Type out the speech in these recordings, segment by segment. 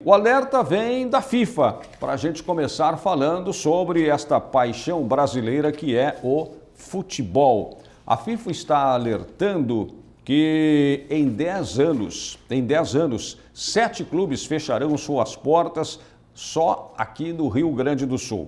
O alerta vem da FIFA, para a gente começar falando sobre esta paixão brasileira que é o futebol. A FIFA está alertando que em 10 anos, 7 clubes fecharão suas portas só aqui no Rio Grande do Sul.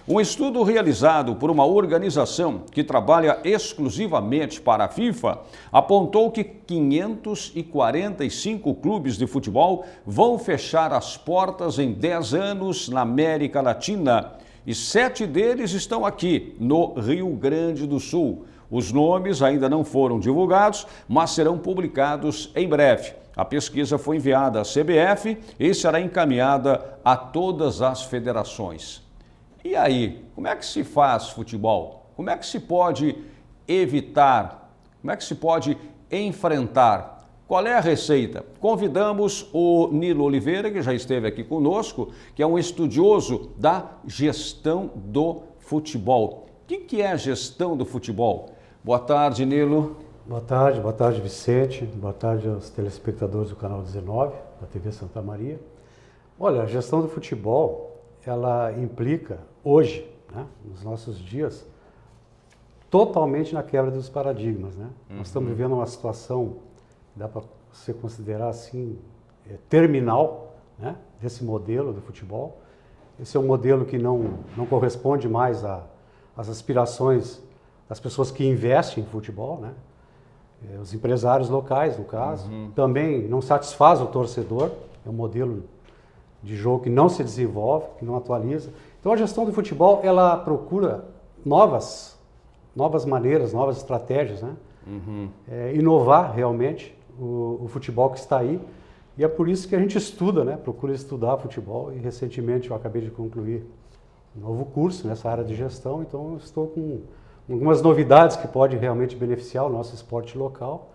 Um estudo realizado por uma organização que trabalha exclusivamente para a FIFA apontou que 545 clubes de futebol vão fechar as portas em 10 anos na América Latina e 7 deles estão aqui no Rio Grande do Sul. Os nomes ainda não foram divulgados, mas serão publicados em breve. A pesquisa foi enviada à CBF e será encaminhada a todas as federações. E aí, como é que se faz futebol? Como é que se pode evitar? Como é que se pode enfrentar? Qual é a receita? Convidamos o Nilo Oliveira, que já esteve aqui conosco, que é um estudioso da gestão do futebol. O que é a gestão do futebol? Boa tarde, Nilo. Boa tarde, Vicente. Boa tarde aos telespectadores do canal 19, da TV Santa Maria. Olha, a gestão do futebol, ela implica hoje, né, nos nossos dias, totalmente na quebra dos paradigmas, né? Nós estamos vivendo uma situação, dá para você considerar assim, terminal, né, desse modelo do futebol. Esse é um modelo que não corresponde mais às aspirações das pessoas que investem em futebol, né? Os empresários locais, no caso, também não satisfaz o torcedor, é um modelo de jogo que não se desenvolve, que não atualiza. Então a gestão do futebol, ela procura novas maneiras, novas estratégias, né? Inovar realmente o futebol que está aí. E é por isso que a gente estuda, né? Procura estudar futebol. E recentemente eu acabei de concluir um novo curso nessa área de gestão, então eu estou com algumas novidades que podem realmente beneficiar o nosso esporte local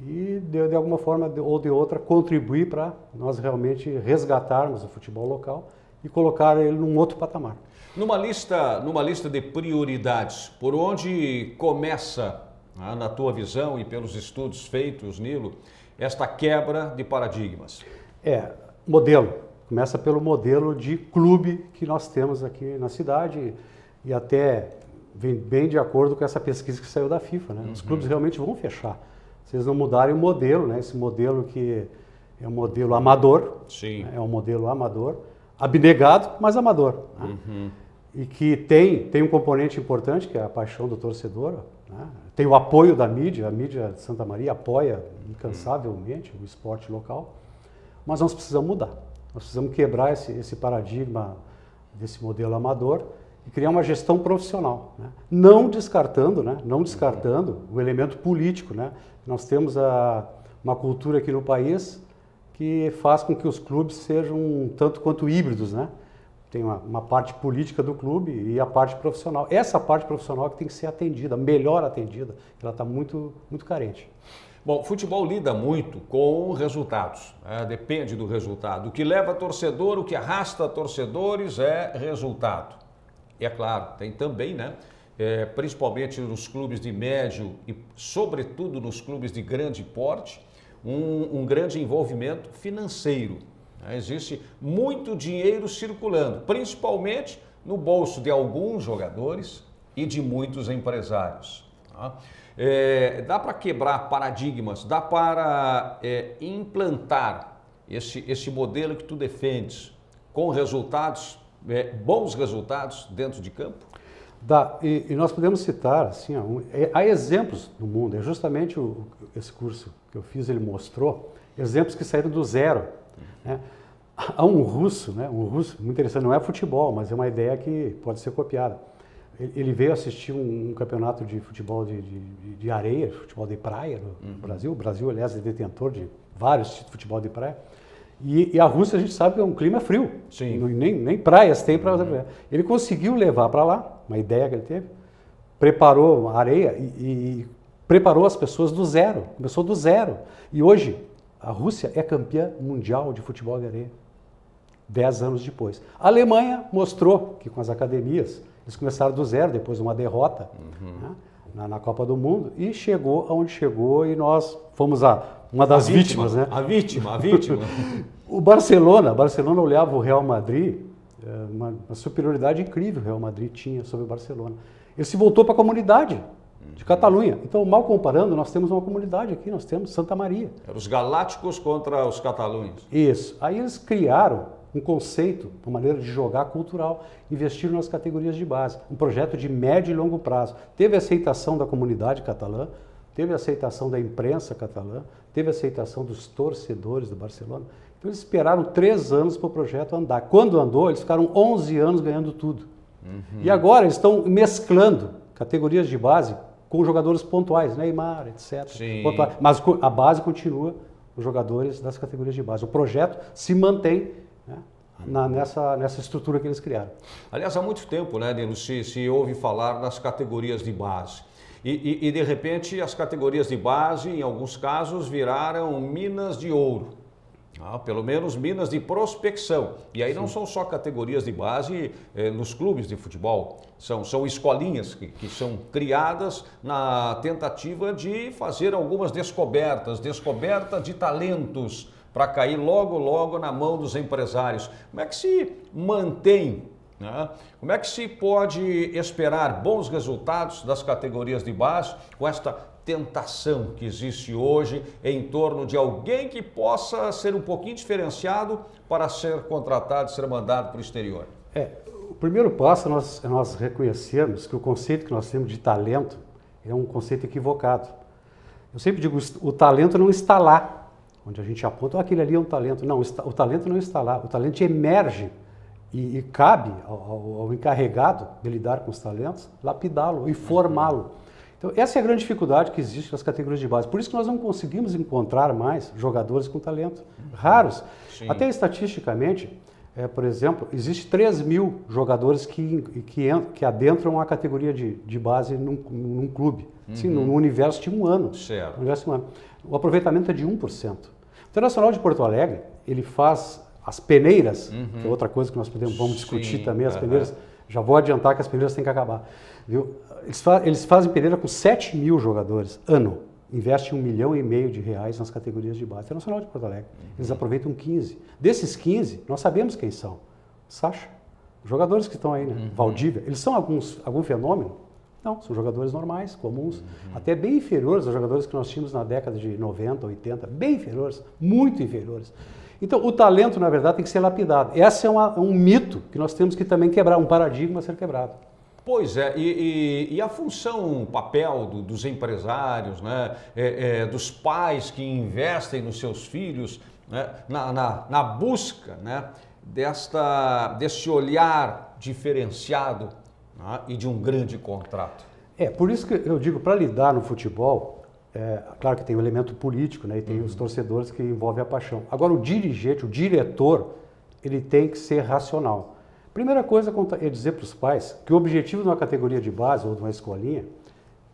e de alguma forma ou de outra contribuir para nós realmente resgatarmos o futebol local e colocar ele num outro patamar. Numa lista de prioridades, por onde começa, na tua visão e pelos estudos feitos, Nilo, esta quebra de paradigmas? Modelo. Começa pelo modelo de clube que nós temos aqui na cidade e até vem bem de acordo com essa pesquisa que saiu da FIFA, né? Os clubes realmente vão fechar. Se eles não mudarem o modelo, né? Esse modelo que é um modelo amador, sim, né? É um modelo amador, abnegado, mas amador. Né? E que tem um componente importante, que é a paixão do torcedor, né? Tem o apoio da mídia, a mídia de Santa Maria apoia incansavelmente o esporte local, mas nós precisamos mudar. Nós precisamos quebrar esse paradigma desse modelo amador e criar uma gestão profissional, né? Não descartando o elemento político, né? Nós temos uma cultura aqui no país que faz com que os clubes sejam um tanto quanto híbridos, né? Tem uma parte política do clube e a parte profissional. Essa parte profissional que tem que ser atendida, melhor atendida, ela está muito, muito carente. Bom, o futebol lida muito com resultados, né? Depende do resultado. O que leva torcedor, o que arrasta torcedores é resultado. E é claro, tem também, né, principalmente nos clubes de médio e sobretudo nos clubes de grande porte, um grande envolvimento financeiro. Né? Existe muito dinheiro circulando, principalmente no bolso de alguns jogadores e de muitos empresários. Tá? Dá para quebrar paradigmas, dá para implantar esse modelo que tu defendes com resultados, bons resultados dentro de campo? Dá, e nós podemos citar, assim, há exemplos no mundo, é justamente esse curso que eu fiz, ele mostrou exemplos que saíram do zero. Né? Há um russo, muito interessante, não é futebol, mas é uma ideia que pode ser copiada. Ele veio assistir um campeonato de futebol de areia, futebol de praia no Brasil. O Brasil, aliás, é detentor de vários tipos de futebol de praia. E a Rússia, a gente sabe que é um clima frio. Sim. Nem praias tem para... Ele conseguiu levar para lá, uma ideia que ele teve, preparou a areia e preparou as pessoas do zero. Começou do zero. E hoje, a Rússia é campeã mundial de futebol de areia. 10 anos depois. A Alemanha mostrou que com as academias, eles começaram do zero, depois de uma derrota, né, na Copa do Mundo, e chegou aonde chegou, e nós fomos uma das vítimas, né? A vítima. O Barcelona olhava o Real Madrid, uma superioridade incrível o Real Madrid tinha sobre o Barcelona. Ele se voltou para a comunidade de Catalunha. Então, mal comparando, nós temos uma comunidade aqui, nós temos Santa Maria. Eram os galácticos contra os catalunhos. Isso. Aí eles criaram um conceito, uma maneira de jogar cultural, investiram nas categorias de base, um projeto de médio e longo prazo. Teve aceitação da comunidade catalã, teve aceitação da imprensa catalã, teve aceitação dos torcedores do Barcelona. Então eles esperaram 3 anos para o projeto andar. Quando andou, eles ficaram 11 anos ganhando tudo. E agora eles estão mesclando categorias de base com jogadores pontuais, Neymar, etc. Pontuais. Mas a base continua os jogadores das categorias de base. O projeto se mantém, né, nessa estrutura que eles criaram. Aliás, há muito tempo, né, Nilo, se ouve falar das categorias de base. E de repente as categorias de base, em alguns casos, viraram minas de ouro. Pelo menos minas de prospecção. E aí não são só categorias de base nos clubes de futebol, são escolinhas que são criadas na tentativa de fazer algumas descoberta de talentos, para cair logo na mão dos empresários. Como é que se mantém, né? Como é que se pode esperar bons resultados das categorias de base com esta tentação que existe hoje em torno de alguém que possa ser um pouquinho diferenciado para ser contratado, ser mandado para o exterior? O primeiro passo é nós reconhecermos que o conceito que nós temos de talento é um conceito equivocado. Eu sempre digo, o talento não está lá, onde a gente aponta, aquele ali é um talento. Não, o talento não está lá, o talento emerge e cabe ao encarregado de lidar com os talentos, lapidá-lo e formá-lo. Então, essa é a grande dificuldade que existe nas categorias de base. Por isso que nós não conseguimos encontrar mais jogadores com talento. Raros. Sim. Até estatisticamente, por exemplo, existe 3.000 jogadores que adentram a categoria de base num clube. Sim, no universo de um ano. Certo. No universo de um ano. O aproveitamento é de 1%. O Internacional de Porto Alegre, ele faz as peneiras, que é outra coisa que nós vamos discutir também, as peneiras. Já vou adiantar que as peneiras têm que acabar. Viu? Eles fazem peneira com 7.000 jogadores ano. Investem R$1,5 milhão nas categorias de base. Internacional de Porto Alegre. Eles aproveitam 15. Desses 15, nós sabemos quem são. Sacha, os jogadores que estão aí, né? Valdívia, eles são algum fenômeno? Não, são jogadores normais, comuns, até bem inferiores aos jogadores que nós tínhamos na década de 90, 80, bem inferiores, muito inferiores. Então, o talento, na verdade, tem que ser lapidado. Esse é um mito que nós temos que também quebrar, um paradigma a ser quebrado. Pois é, e a função, o papel dos empresários, né, dos pais que investem nos seus filhos, né, na busca, né, desse olhar diferenciado, né, e de um grande contrato. Por isso que eu digo, para lidar no futebol, claro que tem o elemento político, né, e tem os torcedores que envolvem a paixão. Agora, o dirigente, o diretor, ele tem que ser racional. Primeira coisa é dizer para os pais que o objetivo de uma categoria de base ou de uma escolinha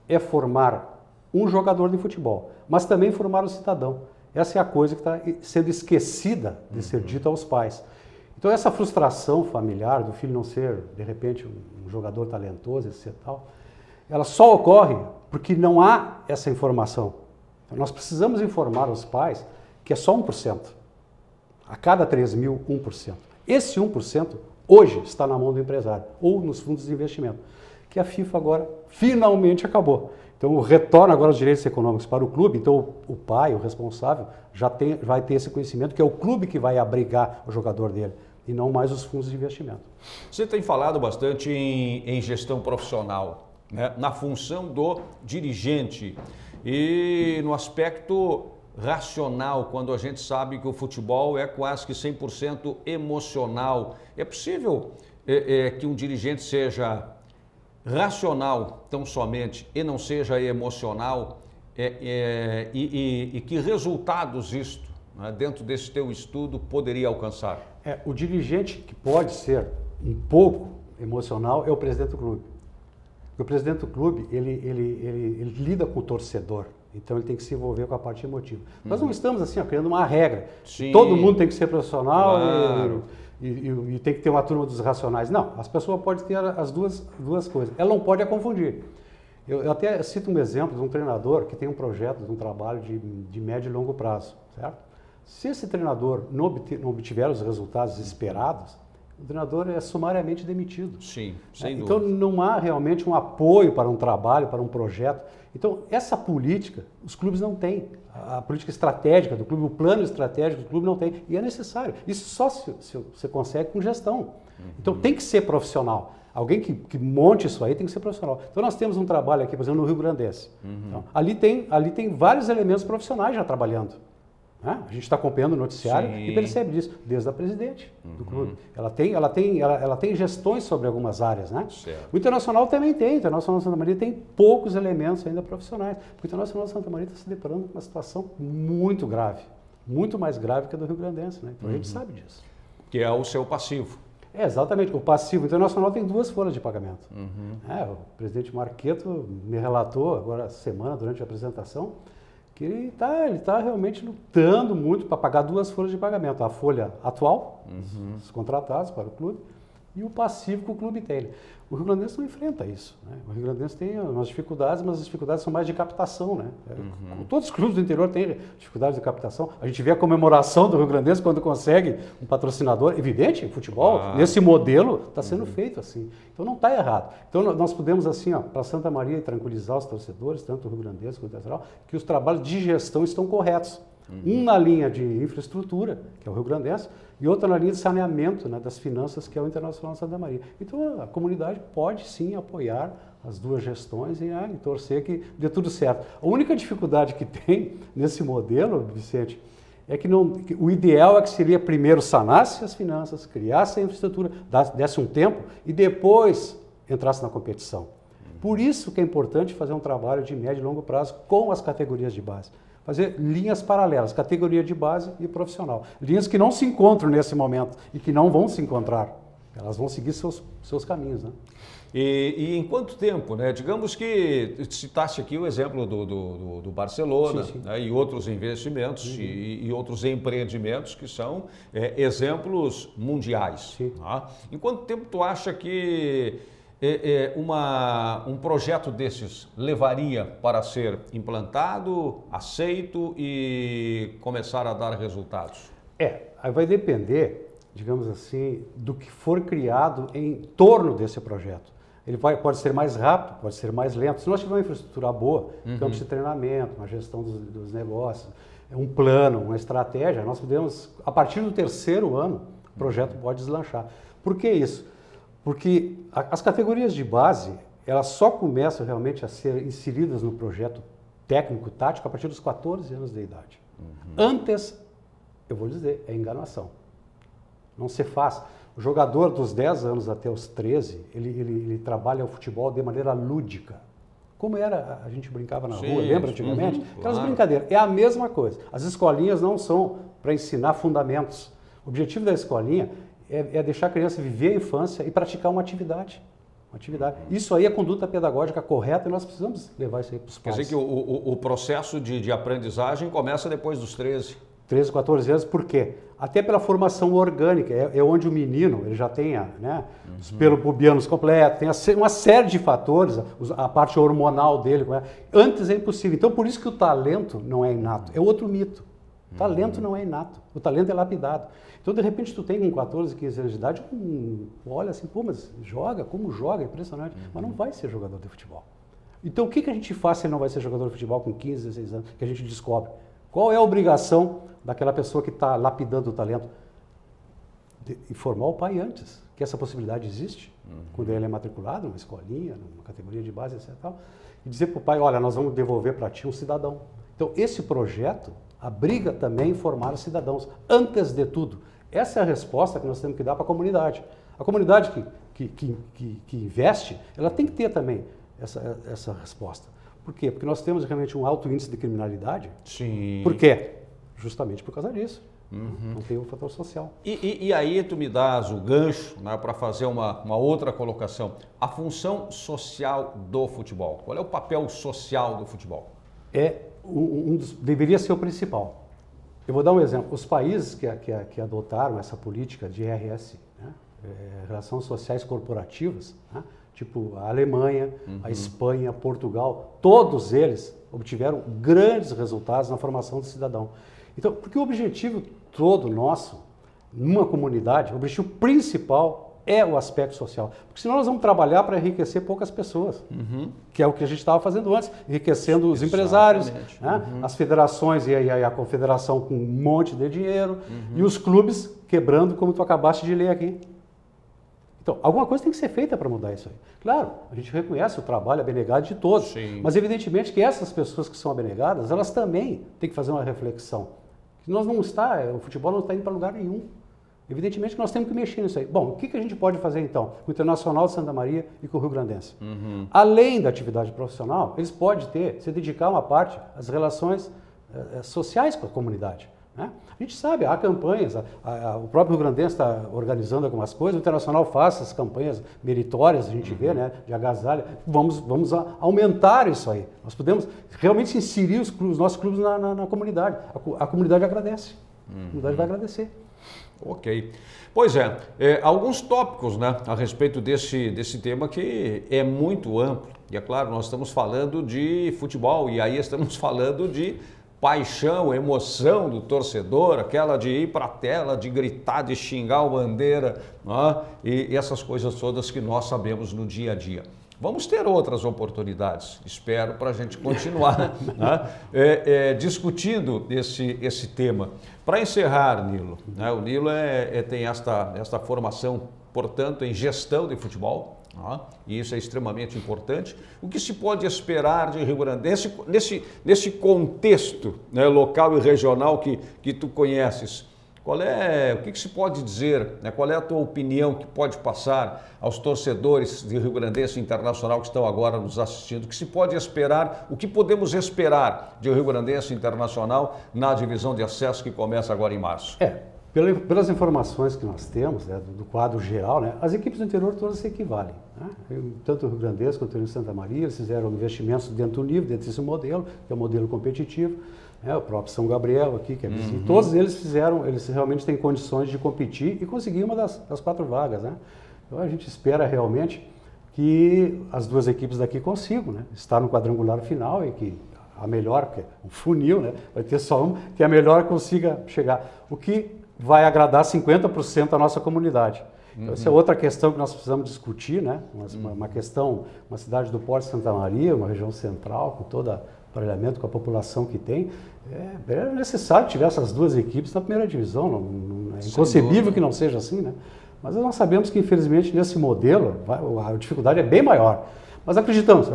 é formar um jogador de futebol, mas também formar um cidadão. Essa é a coisa que está sendo esquecida de ser dita aos pais. Então essa frustração familiar do filho não ser, de repente, um jogador talentoso, etc. Ela só ocorre porque não há essa informação. Então, nós precisamos informar os pais que é só 1%. A cada 3.000, 1%. Esse 1% hoje está na mão do empresário ou nos fundos de investimento, que a FIFA agora finalmente acabou. Então, retorna agora os direitos econômicos para o clube, então o pai, o responsável, vai ter esse conhecimento, que é o clube que vai abrigar o jogador dele, e não mais os fundos de investimento. Você tem falado bastante em gestão profissional, né, na função do dirigente e no aspecto racional, quando a gente sabe que o futebol é quase que 100% emocional. É possível que um dirigente seja racional tão somente e não seja emocional? E que resultados isto, né, dentro desse teu estudo, poderia alcançar? O dirigente que pode ser um pouco emocional é o presidente do clube. O presidente do clube, ele lida com o torcedor. Então ele tem que se envolver com a parte emotiva. Nós não estamos assim, criando uma regra. Sim, todo mundo tem que ser profissional, claro, e tem que ter uma turma dos racionais. Não, as pessoas podem ter as duas coisas. Ela não pode confundir. Eu até cito um exemplo de um treinador que tem um projeto, de um trabalho de médio e longo prazo, certo? Se esse treinador não obtiver os resultados esperados, o treinador é sumariamente demitido. Sim, sem Então dúvida. não há realmente um apoio para um trabalho, para um projeto. Então essa política, os clubes não têm. A política estratégica do clube, o plano estratégico do clube não tem. E é necessário. Isso só se você consegue com gestão. Então tem que ser profissional. Alguém que monte isso aí tem que ser profissional. Então nós temos um trabalho aqui, por exemplo, no Rio Grandense. Então, ali tem vários elementos profissionais já trabalhando. Né? A gente está acompanhando o noticiário e percebe isso, desde a presidente do clube. Ela tem gestões sobre algumas áreas. Né? Certo. O Internacional também tem. O Internacional Santa Maria tem poucos elementos ainda profissionais. Porque o Internacional Santa Maria está se deparando com uma situação muito grave. Muito mais grave que a do Rio Grandense. Né? Então a gente sabe disso. Que é o seu passivo. Exatamente. O passivo internacional tem 2 folhas de pagamento. O presidente Marqueto me relatou agora essa semana, durante a apresentação, que ele tá realmente lutando muito para pagar 2 folhas de pagamento. A folha atual, os contratados para o clube, e o passivo que o clube tem. O Rio Grandense não enfrenta isso. Né? O Rio Grandense tem umas dificuldades, mas as dificuldades são mais de captação. Né? Todos os clubes do interior têm dificuldades de captação. A gente vê a comemoração do Rio Grandense quando consegue um patrocinador. Evidente, futebol, nesse modelo, está sendo feito assim. Então não está errado. Então nós podemos, assim, para Santa Maria, tranquilizar os torcedores, tanto o Rio Grandense quanto o Internacional, que os trabalhos de gestão estão corretos. Um na linha de infraestrutura, que é o Rio Grandense, e outra na linha de saneamento, né, das finanças, que é o Internacional Santa Maria. Então a comunidade pode sim apoiar as 2 gestões e torcer que dê tudo certo. A única dificuldade que tem nesse modelo, Vicente, é que o ideal é que seria primeiro sanasse as finanças, criasse a infraestrutura, desse um tempo e depois entrasse na competição. Por isso que é importante fazer um trabalho de médio e longo prazo com as categorias de base. Fazer linhas paralelas, categoria de base e profissional. Linhas que não se encontram nesse momento e que não vão se encontrar. Elas vão seguir seus caminhos. Né? E em quanto tempo, né? Digamos que citasse aqui o exemplo do Barcelona, Sim. né? E outros investimentos e outros empreendimentos que são exemplos mundiais. Tá? Em quanto tempo tu acha que um projeto desses levaria para ser implantado, aceito e começar a dar resultados? Aí vai depender, digamos assim, do que for criado em torno desse projeto. Ele pode ser mais rápido, pode ser mais lento. Se nós tivermos uma infraestrutura boa, campos de treinamento, uma gestão dos negócios, um plano, uma estratégia, nós podemos, a partir do 3º ano, o projeto pode deslanchar. Por que isso? Porque as categorias de base, elas só começam realmente a ser inseridas no projeto técnico-tático a partir dos 14 anos de idade. Antes, eu vou dizer, é enganação. Não se faz. O jogador dos 10 anos até os 13, ele trabalha o futebol de maneira lúdica. Como era, a gente brincava na rua, lembra antigamente? Aquelas brincadeiras. É a mesma coisa. As escolinhas não são para ensinar fundamentos. O objetivo da escolinha é deixar a criança viver a infância e praticar uma atividade. Isso aí é conduta pedagógica correta e nós precisamos levar isso aí para os pais. Quer dizer que o processo de aprendizagem começa depois dos 13. 13, 14 anos, por quê? Até pela formação orgânica, é onde o menino ele já tem os pelos pubianos completos, tem uma série de fatores, a parte hormonal dele. Antes é impossível. Então, por isso que o talento não é inato, é outro mito. O talento não é inato, o talento é lapidado. Então, de repente, tu tem com 14, 15 anos de idade, olha assim, mas como joga, é impressionante, mas não vai ser jogador de futebol. Então, o que a gente faz se ele não vai ser jogador de futebol com 15, 16 anos, que a gente descobre? Qual é a obrigação daquela pessoa que está lapidando o talento? De informar o pai antes, que essa possibilidade existe, quando ele é matriculado numa escolinha, numa categoria de base, etc. E dizer para o pai, olha, nós vamos devolver para ti um cidadão. Então, esse projeto abriga também formar os cidadãos, antes de tudo. Essa é a resposta que nós temos que dar para a comunidade. A comunidade que investe, ela tem que ter também essa resposta. Por quê? Porque nós temos realmente um alto índice de criminalidade. Sim. Por quê? Justamente por causa disso. Não tem o fator social. E aí tu me dás o gancho, né, para fazer uma outra colocação. A função social do futebol. Qual é o papel social do futebol? Deveria ser o principal. Eu vou dar um exemplo. Os países que adotaram essa política de RS, né, Relações Sociais Corporativas, né, tipo a Alemanha, a Espanha, Portugal, todos eles obtiveram grandes resultados na formação do cidadão. Então, porque o objetivo todo nosso, numa comunidade, o objetivo principal é o aspecto social. Porque senão nós vamos trabalhar para enriquecer poucas pessoas, que é o que a gente estava fazendo antes, enriquecendo os empresários, né? As federações e a confederação com um monte de dinheiro, e os clubes quebrando, como tu acabaste de ler aqui. Então, alguma coisa tem que ser feita para mudar isso aí. Claro, a gente reconhece o trabalho abnegado de todos, mas evidentemente que essas pessoas que são abnegadas, elas também têm que fazer uma reflexão. O futebol não está indo para lugar nenhum. Evidentemente que nós temos que mexer nisso aí. Bom, o que a gente pode fazer então com o Internacional de Santa Maria e com o Rio Grandense? Além da atividade profissional, eles podem se dedicar uma parte às relações sociais com a comunidade. Né? A gente sabe, há campanhas, o próprio Rio Grandense está organizando algumas coisas, o Internacional faz essas campanhas meritórias, a gente vê, né, de agasalho. Vamos aumentar isso aí. Nós podemos realmente inserir os nossos clubes na comunidade. A comunidade agradece. A comunidade vai agradecer. Ok. Pois é, alguns tópicos, né, a respeito desse tema que é muito amplo. E é claro, nós estamos falando de futebol e aí estamos falando de paixão, emoção do torcedor, aquela de ir para a tela, de gritar, de xingar o bandeira, né, e essas coisas todas que nós sabemos no dia a dia. Vamos ter outras oportunidades, espero, para a gente continuar né, discutindo esse tema. Para encerrar, Nilo, né, o Nilo tem esta formação, portanto, em gestão de futebol, né, e isso é extremamente importante. O que se pode esperar de Rio Grandense nesse contexto, né, local e regional que tu conheces? O que se pode dizer, né? Qual é a tua opinião que pode passar aos torcedores de Rio Grandense Internacional que estão agora nos assistindo? O que se pode esperar, o que podemos esperar de Rio Grandense Internacional na divisão de acesso que começa agora em março? Pelas informações que nós temos, né, do quadro geral, né, as equipes do interior todas se equivalem. Né? Tanto o Rio Grandense quanto o Rio Santa Maria, eles fizeram investimentos dentro do nível, dentro desse modelo, que é o modelo competitivo. O próprio São Gabriel aqui, que é vizinho, todos eles eles realmente têm condições de competir e conseguir uma das 4 vagas, né? Então a gente espera realmente que as duas equipes daqui consigam, né, estar no quadrangular final e que a melhor, que é um funil, né, vai ter só uma, que a melhor consiga chegar, o que vai agradar 50% da nossa comunidade. Então, essa é outra questão que nós precisamos discutir, né? Uma questão, uma cidade do Porto de Santa Maria, uma região central, com todo o aparelhamento, com a população que tem, é necessário tiver essas duas equipes na primeira divisão, é inconcebível que não seja assim, né? Mas nós sabemos que, infelizmente, nesse modelo, a dificuldade é bem maior. Mas acreditamos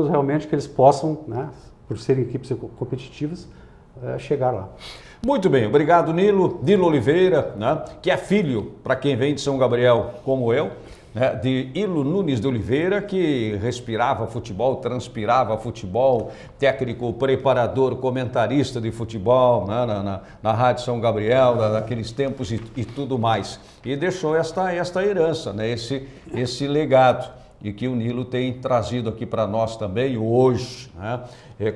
realmente que eles possam, né, por serem equipes competitivas, chegar lá. Muito bem, obrigado Nilo Oliveira, né, que é filho, para quem vem de São Gabriel como eu, né, de Ilo Nunes de Oliveira, que respirava futebol, transpirava futebol, técnico, preparador, comentarista de futebol, né, na Rádio São Gabriel, naqueles tempos e tudo mais. E deixou esta herança, né, esse legado. E que o Nilo tem trazido aqui para nós também hoje, né?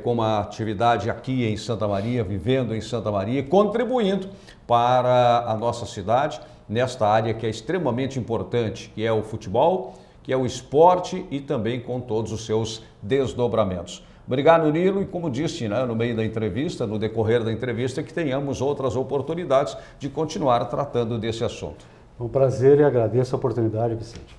Com uma atividade aqui em Santa Maria, vivendo em Santa Maria, contribuindo para a nossa cidade, nesta área que é extremamente importante, que é o futebol, que é o esporte e também com todos os seus desdobramentos. Obrigado, Nilo, e como disse, né, no meio da entrevista, no decorrer da entrevista, que tenhamos outras oportunidades de continuar tratando desse assunto. É um prazer e agradeço a oportunidade, Vicente.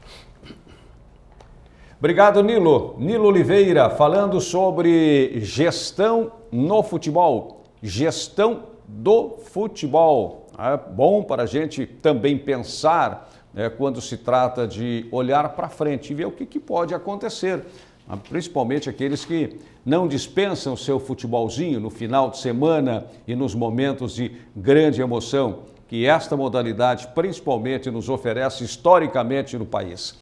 Obrigado, Nilo. Nilo Oliveira, falando sobre gestão no futebol, gestão do futebol. É bom para a gente também pensar, né, quando se trata de olhar para frente e ver o que pode acontecer, principalmente aqueles que não dispensam seu futebolzinho no final de semana e nos momentos de grande emoção que esta modalidade principalmente nos oferece historicamente no país.